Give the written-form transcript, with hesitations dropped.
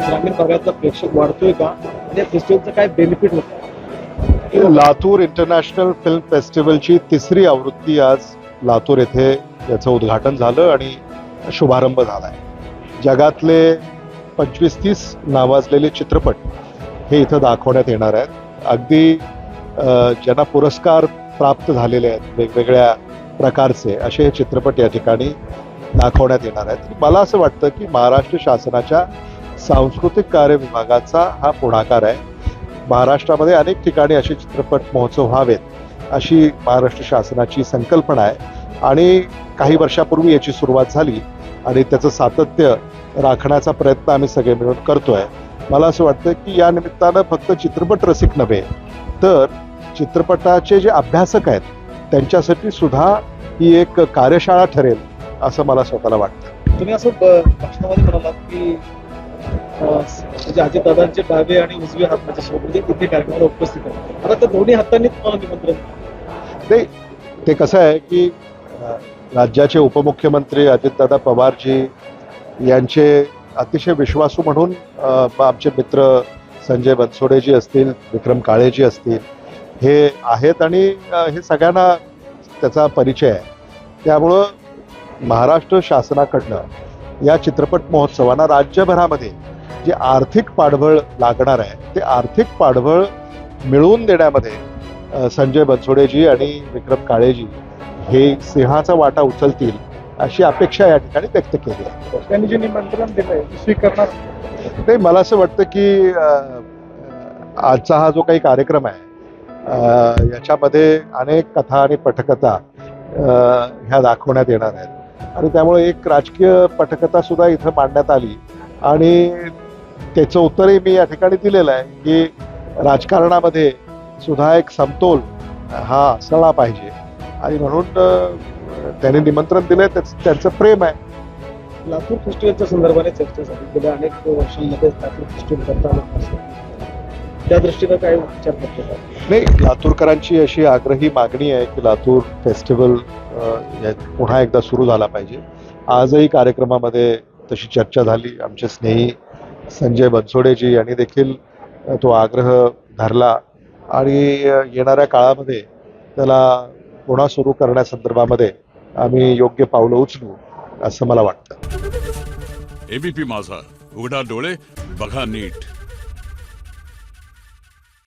ग्रामीण भागातला प्रेक्षक वाढतोय का आणि या फेस्टिवलचं काय बेनिफिट होतं? लातूर इंटरनॅशनल फिल्म फेस्टिवलची तिसरी आवृत्ती आज लातूर येथे याचं उद्घाटन झालं आणि शुभारंभ झाला आहे. जगातले 25-30 नावाजलेले चित्रपट हे इथं दाखवण्यात येणार आहेत. अगदी ज्यांना पुरस्कार प्राप्त झालेले आहेत वेगवेगळ्या प्रकारचे असे हे चित्रपट या ठिकाणी दाखवण्यात येणार आहेत. मला असं वाटतं की महाराष्ट्र शासनाच्या सांस्कृतिक कार्य विभागाचा हा पुढाकार आहे. महाराष्ट्रामध्ये अनेक ठिकाणी असे चित्रपट महोत्सव व्हावेत अशी महाराष्ट्र शासनाची संकल्पना आहे आणि काही वर्षापूर्वी याची सुरुवात झाली आणि त्याचं सातत्य राखण्याचा प्रयत्न आम्ही सगळे मिळून करतोय. मला असं वाटतं की या निमित्तानं फक्त चित्रपट रसिक नव्हे तर चित्रपटाचे जे अभ्यासक आहेत त्यांच्यासाठी सुद्धा ही एक कार्यशाळा ठरेल असं मला स्वतःला वाटतं. तुम्ही असं भाषणामध्ये म्हणालात की म्हणजे अजितदादांचे डावे आणि उजवे हात माझ्यासोबत म्हणजे इथे कार्यक्रमाला उपस्थित आहेत. आता त्या दोन्ही हातांनी तुम्हाला निमंत्रण नाही, ते कसं आहे की राज्याचे उपमुख्यमंत्री अजितदादा पवारजी यांचे अतिशय विश्वासू म्हणून आमचे मित्र संजय बनसोडेजी असतील, विक्रम काळेजी असतील हे आहेत आणि हे सगळ्यांना त्याचा परिचय आहे. त्यामुळं महाराष्ट्र शासनाकडनं या चित्रपट महोत्सवांना राज्यभरामध्ये जे आर्थिक पाठबळ लागणार आहे ते आर्थिक पाठबळ मिळवून देण्यामध्ये संजय बनसोडेजी आणि विक्रम काळेजी हे सिंहाचा वाटा उचलतील अशी अपेक्षा या ठिकाणी व्यक्त केली आहे. त्यांनी जे निमंत्रण दिलंय स्वीकारणार नाही, मला असं वाटतं की आजचा हा जो काही कार्यक्रम आहे याच्यामध्ये अनेक कथा आणि पटकथा ह्या दाखवण्यात येणार आहेत आणि त्यामुळे एक राजकीय पटकथा सुद्धा इथं मांडण्यात आली आणि त्याचं उत्तरही मी या ठिकाणी दिलेलं आहे की राजकारणामध्ये सुद्धा एक समतोल हा असला पाहिजे आणि म्हणून त्यांनी निमंत्रण दिलंय त्यांचं प्रेम आहे. लातूर फेस्टिवलच्या संदर्भाने चर्चा झाली. गेल्या अनेक वर्षांमध्ये लातूर फेस्टिवल करता आलं नसतं. त्या दृष्टीनं काय विचार करतो? नाही, लातूरकरांची अशी आग्रही मागणी आहे की लातूर फेस्टिवल पुन्हा एकदा सुरू झाला पाहिजे. आजही कार्यक्रमामध्ये तशी चर्चा झाली. आमचे स्नेही संजय बनसोडेजी यांनी देखील तो आग्रह धरला आणि येणाऱ्या काळामध्ये त्याला पुन्हा सुरू करण्यासंदर्भामध्ये आम्ही योग्य पावलं उचलू असं मला वाटतं. एबीपी माझा, उघडा डोळे बघा नीट.